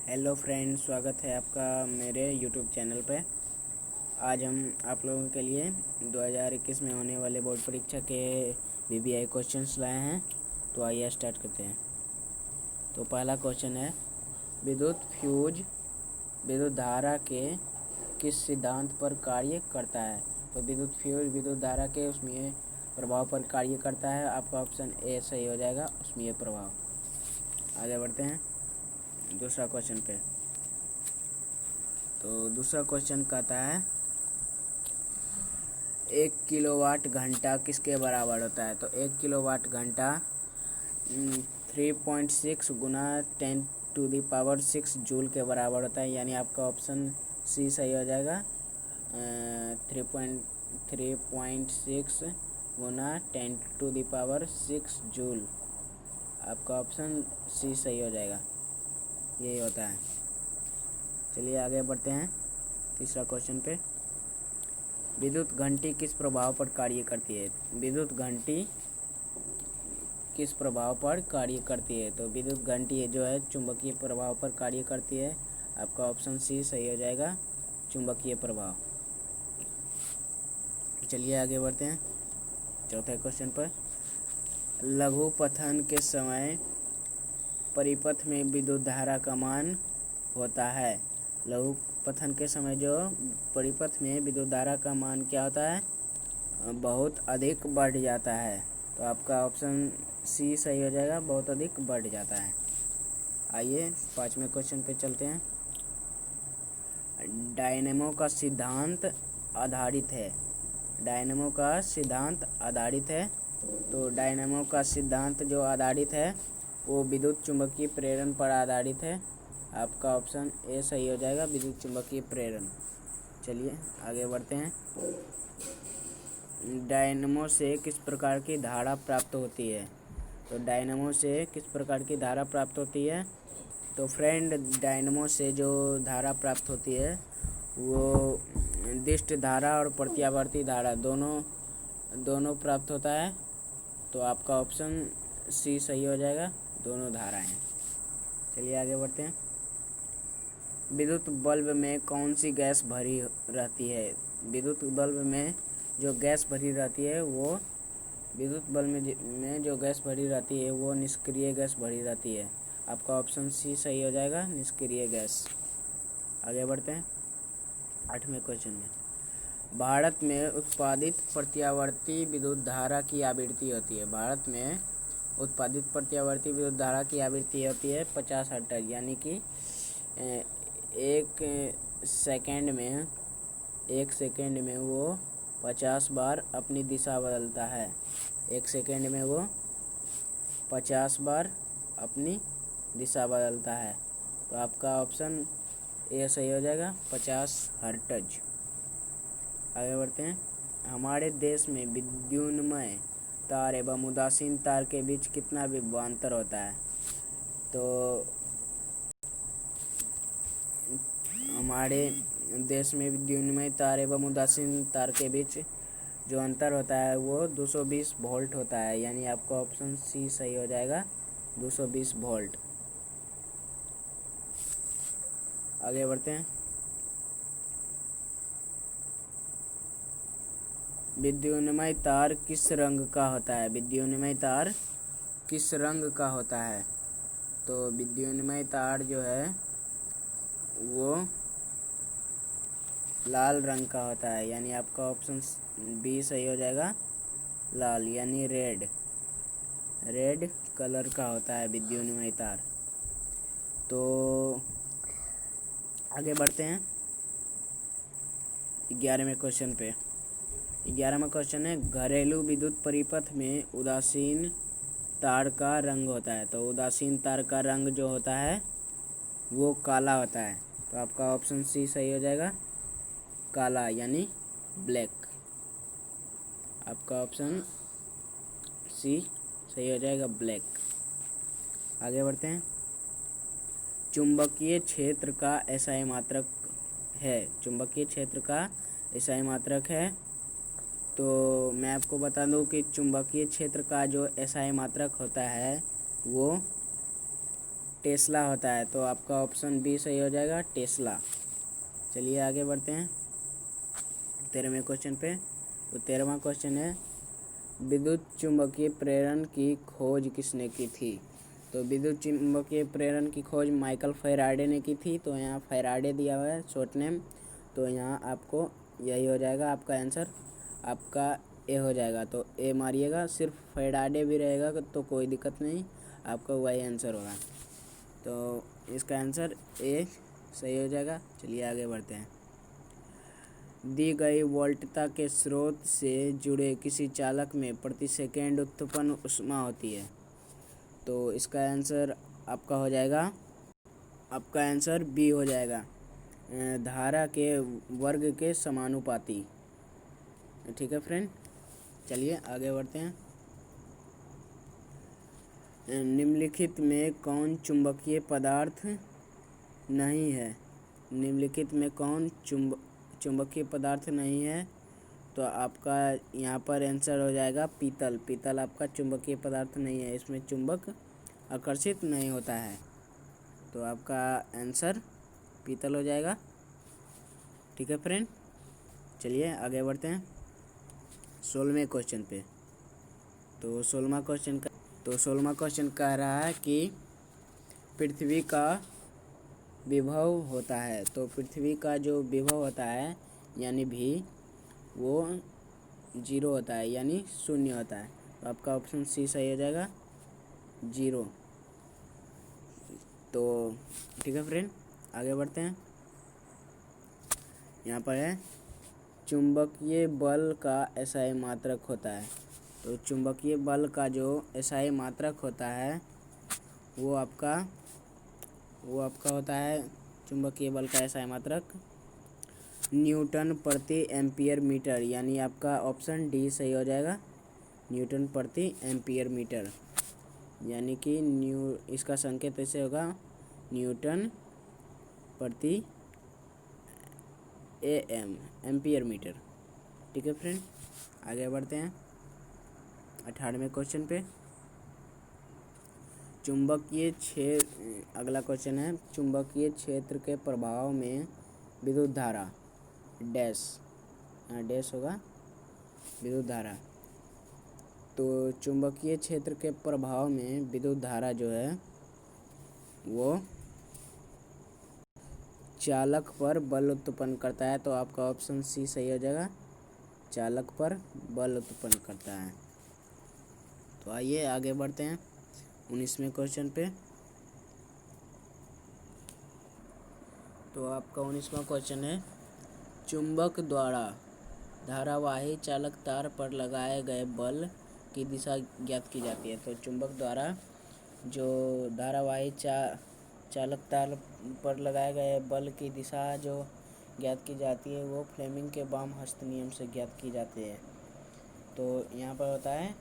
Hello friend, स्वागत है आपका मेरे यूट्यूब चैनल पे। आज हम आप लोगों के लिए 2021 में होने वाले बोर्ड परीक्षा के वीवीआई क्वेश्चंस लाए हैं। तो आइए स्टार्ट करते हैं। तो पहला क्वेश्चन है, विद्युत धारा के किस सिद्धांत पर कार्य करता है। तो विद्युत फ्यूज विद्युत धारा के उसमें प्रभाव पर कार्य करता है। आपका ऑप्शन ए सही हो जाएगा, उसमें ये प्रभाव। आगे बढ़ते हैं दूसरा क्वेश्चन पे। तो दूसरा क्वेश्चन कहता है, 1 किलोवाट घंटा किसके बराबर होता है। तो 1 किलोवाट घंटा 3.6 गुना 10⁻6 जूल के बराबर होता है। यानी आपका ऑप्शन सी सही हो जाएगा। 3.6 गुना 10⁻6 जूल। आपका ऑप्शन सी सही हो जाएगा, यही होता है। चलिए आगे बढ़ते हैं तीसरा क्वेश्चन पे। विद्युत घंटी किस प्रभाव पर कार्य करती है। विद्युत घंटी किस प्रभाव पर कार्य करती है। तो विद्युत घंटी जो है चुंबकीय प्रभाव पर कार्य करती है। आपका ऑप्शन सी सही हो जाएगा, चुंबकीय प्रभाव। चलिए आगे बढ़ते हैं चौथे क्वेश्चन पर। लघु पथन के समय परिपथ में विद्युत धारा का मान होता है। लघु पथन के समय जो परिपथ में विद्युत धारा का मान क्या होता है, बहुत अधिक बढ़ जाता है। तो आपका ऑप्शन सी सही हो जाएगा, बहुत अधिक बढ़ जाता है। आइए पांचवें क्वेश्चन पे चलते हैं। डायनेमो का सिद्धांत आधारित है। डायनेमो का सिद्धांत आधारित है। तो डायनेमो का सिद्धांत जो आधारित है वो विद्युत चुंबकीय प्रेरण पर आधारित है। आपका ऑप्शन ए सही हो जाएगा, विद्युत चुंबकीय प्रेरण। चलिए आगे बढ़ते हैं। डायनेमो से किस प्रकार की धारा प्राप्त होती है। तो डायनेमो से किस प्रकार की धारा प्राप्त होती है। तो फ्रेंड, डायनेमो से जो धारा प्राप्त होती है वो दिष्ट धारा और प्रत्यावर्ती धारा दोनों प्राप्त होता है। तो आपका ऑप्शन सी सही हो जाएगा, दोनों धाराएं। चलिए आगे बढ़ते हैं। विद्युत बल्ब में कौन सी गैस भरी रहती है। विद्युत बल्ब में जो गैस भरी रहती है वो विद्युत बल्ब में जो गैस भरी रहती है वो निष्क्रिय गैस भरी रहती है। आपका ऑप्शन सी सही हो जाएगा, निष्क्रिय गैस। आगे बढ़ते हैं आठवें क्वेश्चन में। भारत में उत्पादित प्रत्यावर्ती विद्युत धारा की आवृत्ति होती है। भारत में उत्पादित प्रत्यावर्ती विद्युत धारा की आवृत्ति होती है 50 हर्ट्ज। यानी कि एक सेकेंड में वो 50 बार अपनी दिशा बदलता है। एक सेकेंड में वो 50 बार अपनी दिशा बदलता है। तो आपका ऑप्शन ए सही हो जाएगा, 50 हर्ट्ज। आगे बढ़ते हैं। हमारे देश में विद्युन्मय तार एवं उदासीन तार के बीच कितना विभवांतर होता है। तो हमारे देश में विद्युन्मय तार एवं उदासीन तार के बीच जो अंतर होता है वो 220 वोल्ट होता है। यानी आपका ऑप्शन सी सही हो जाएगा, 220 वोल्ट। आगे बढ़ते हैं। विद्युन्मय तार किस रंग का होता है। विद्युन्मय तार किस रंग का होता है। तो विद्युन्मय तार जो है वो लाल रंग का होता है। यानी आपका ऑप्शन बी सही हो जाएगा, लाल यानी रेड कलर का होता है विद्युन्मय तार। तो आगे बढ़ते हैं 11वें क्वेश्चन पे। 11वां क्वेश्चन है, घरेलू विद्युत परिपथ में उदासीन तार का रंग होता है। तो उदासीन तार का रंग जो होता है वो काला होता है। तो आपका ऑप्शन सी सही हो जाएगा, काला यानी ब्लैक। आपका ऑप्शन सी सही हो जाएगा, ब्लैक। आगे बढ़ते हैं। चुंबकीय क्षेत्र का एसआई मात्रक है। चुंबकीय क्षेत्र का एसआई मात्रक है। तो मैं आपको बता दूं कि चुंबकीय क्षेत्र का जो एसआई मात्रक होता है वो टेस्ला होता है, तो आपका ऑप्शन बी सही हो जाएगा, टेस्ला। चलिए आगे बढ़ते हैं 13वें क्वेश्चन पे। तो 13वां क्वेश्चन है, विद्युत चुम्बकीय प्रेरण की खोज किसने की थी? तो विद्युत चुम्बकीय प्रेरण की खोज माइकल फैराडे ने की थी। तो यहाँ फैराडे दिया हुआ है शॉर्ट नेम, तो यहाँ आपको यही हो जाएगा आपका आंसर, आपका ए हो जाएगा। तो ए मारिएगा, सिर्फ फैराडे भी रहेगा तो कोई दिक्कत नहीं, आपका वही आंसर होगा। तो इसका आंसर ए सही हो जाएगा। चलिए आगे बढ़ते हैं। दी गई वोल्टता के स्रोत से जुड़े किसी चालक में प्रति सेकेंड उत्पन्न ऊष्मा होती है। तो इसका आंसर आपका हो जाएगा, आपका आंसर बी हो जाएगा, धारा के वर्ग के समानुपाती। ठीक है फ्रेंड, चलिए आगे बढ़ते हैं। निम्नलिखित में कौन चुंबकीय पदार्थ नहीं है? निम्नलिखित में कौन चुंबकीय पदार्थ नहीं है? तो आपका यहाँ पर आंसर हो जाएगा पीतल। पीतल आपका चुंबकीय पदार्थ नहीं है, इसमें चुंबक आकर्षित नहीं होता है। तो आपका आंसर पीतल हो जाएगा। ठीक है फ्रेंड, चलिए आगे बढ़ते हैं 16वें क्वेश्चन पे। तो 16वां क्वेश्चन कह रहा है कि पृथ्वी का विभव होता है। तो पृथ्वी का जो विभव होता है यानी भी वो 0 होता है, यानी 0 होता है। तो आपका ऑप्शन सी सही हो जाएगा, 0। तो ठीक है फ्रेंड, आगे बढ़ते हैं। यहाँ पर है, चुंबकीय बल का एसआई मात्रक होता है। तो चुंबकीय बल का जो एसआई मात्रक होता है वो आपका होता है, चुंबकीय बल का एसआई मात्रक न्यूटन प्रति एम्पियर मीटर, यानी आपका ऑप्शन डी सही हो जाएगा, न्यूटन प्रति एम्पियर मीटर। यानी कि इसका संकेत ऐसे होगा, न्यूटन प्रति एम, एम्पियर मीटर। ठीक है फ्रेंड, आगे बढ़ते हैं 18वें क्वेश्चन पे। अगला क्वेश्चन है, चुंबकीय क्षेत्र के प्रभाव में विद्युत धारा डैश, यहाँ डैश होगा विद्युत धारा। तो चुंबकीय क्षेत्र के प्रभाव में विद्युत धारा जो है वो चालक पर बल उत्पन्न करता है। तो आपका ऑप्शन सी सही हो जाएगा, चालक पर बल उत्पन्न करता है। तो आइए आगे बढ़ते हैं 19वें क्वेश्चन पे। तो आपका 19वां क्वेश्चन है, चुंबक द्वारा धारावाही चालक तार पर लगाए गए बल की दिशा ज्ञात की जाती है। तो चुंबक द्वारा जो धारावाही चालक तार पर लगाए गए बल की दिशा जो ज्ञात की जाती है वो फ्लेमिंग के वाम हस्त नियम से ज्ञात की जाती है। तो यहाँ पर होता है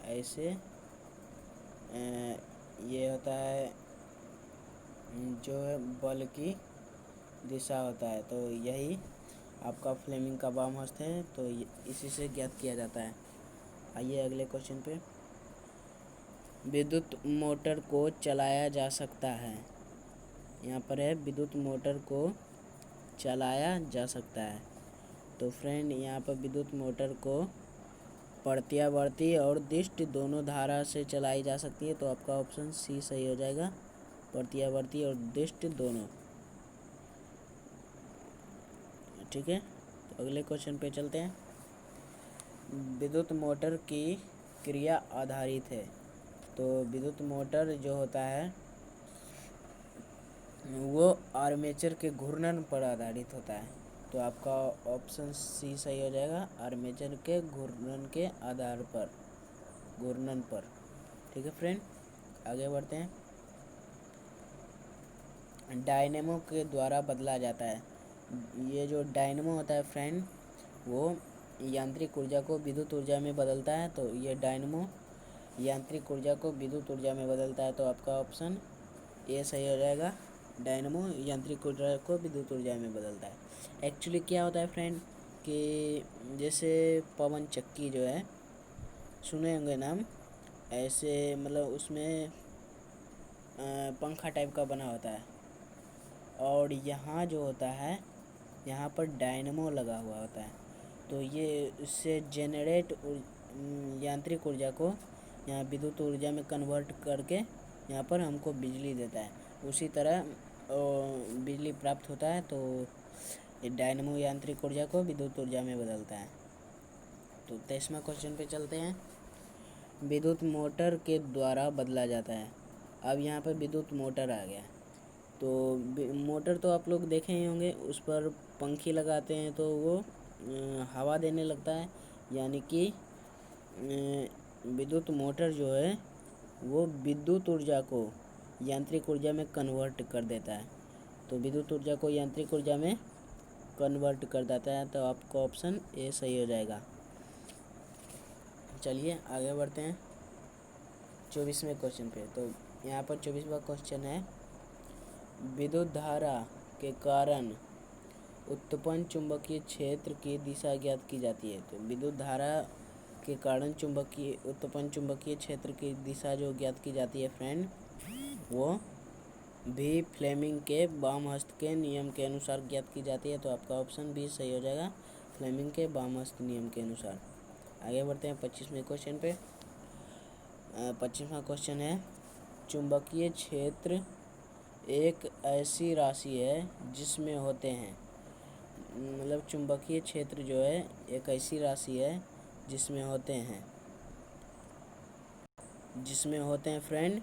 ऐसे, ये होता है जो बल की दिशा होता है, तो यही आपका फ्लेमिंग का वाम हस्त है, तो इसी से ज्ञात किया जाता है। आइए अगले क्वेश्चन पे। विद्युत मोटर को चलाया जा सकता है। यहाँ पर है, विद्युत मोटर को चलाया जा सकता है। तो फ्रेंड यहाँ पर विद्युत मोटर को प्रत्यावर्ती और दिष्ट दोनों धारा से चलाई जा सकती है। तो आपका ऑप्शन सी सही हो जाएगा, प्रत्यावर्ती और दिष्ट दोनों। ठीक है, तो अगले क्वेश्चन पे चलते हैं। विद्युत मोटर की क्रिया आधारित है। तो विद्युत मोटर जो होता है वो आर्मेचर के घूर्णन पर आधारित होता है। तो आपका ऑप्शन सी सही हो जाएगा, आर्मेचर के घूर्णन के आधार पर, घूर्णन पर। ठीक है फ्रेंड, आगे बढ़ते हैं। डायनेमो के द्वारा बदला जाता है। ये जो डायनेमो होता है फ्रेंड वो यांत्रिक ऊर्जा को विद्युत ऊर्जा में बदलता है। तो ये डायनेमो यांत्रिक ऊर्जा को विद्युत ऊर्जा में बदलता है। तो आपका ऑप्शन ए सही हो जाएगा, डायनेमो यांत्रिक ऊर्जा को विद्युत ऊर्जा में बदलता है। एक्चुअली क्या होता है फ्रेंड कि जैसे पवन चक्की जो है, सुने होंगे नाम, ऐसे मतलब उसमें पंखा टाइप का बना होता है, और यहाँ जो होता है यहाँ पर डायनमो लगा हुआ होता है। तो ये इससे जेनरेट यांत्रिक ऊर्जा को यहाँ विद्युत ऊर्जा में कन्वर्ट करके यहाँ पर हमको बिजली देता है। उसी तरह बिजली प्राप्त होता है, तो ये डायनमो यांत्रिक ऊर्जा को विद्युत ऊर्जा में बदलता है। तो 23वां क्वेश्चन पे चलते हैं। विद्युत मोटर के द्वारा बदला जाता है। अब यहाँ पर विद्युत मोटर आ गया। तो मोटर तो आप लोग देखे ही होंगे, उस पर पंखी लगाते हैं तो वो हवा देने लगता है, यानी कि विद्युत मोटर जो है वो विद्युत ऊर्जा को यांत्रिक ऊर्जा में कन्वर्ट कर देता है। तो विद्युत ऊर्जा को यांत्रिक ऊर्जा में कन्वर्ट कर देता है, तो आपका ऑप्शन ए सही हो जाएगा। चलिए आगे बढ़ते हैं 24वें क्वेश्चन पे। तो यहाँ पर 24वां क्वेश्चन है, विद्युत धारा के कारण उत्पन्न चुंबकीय क्षेत्र की दिशा ज्ञात की जाती है। तो विद्युत धारा के कारण उत्पन्न चुंबकीय क्षेत्र की दिशा जो ज्ञात की जाती है फ्रेंड, वो भी फ्लेमिंग के वाम हस्त के नियम के अनुसार ज्ञात की जाती है। तो आपका ऑप्शन बी सही हो जाएगा, फ्लेमिंग के वाम हस्त नियम के अनुसार। आगे बढ़ते हैं 25वें क्वेश्चन पे। 25वां क्वेश्चन है, चुंबकीय क्षेत्र एक ऐसी राशि है जिसमें होते हैं, मतलब चुंबकीय क्षेत्र जो है एक ऐसी राशि है जिसमें होते हैं फ्रेंड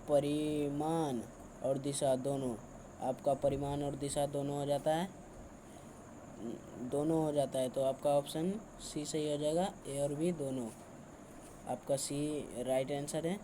परिमाण और दिशा दोनों। आपका परिमाण और दिशा दोनों हो जाता है, तो आपका ऑप्शन सी सही हो जाएगा, ए और बी दोनों। आपका सी राइट आंसर है।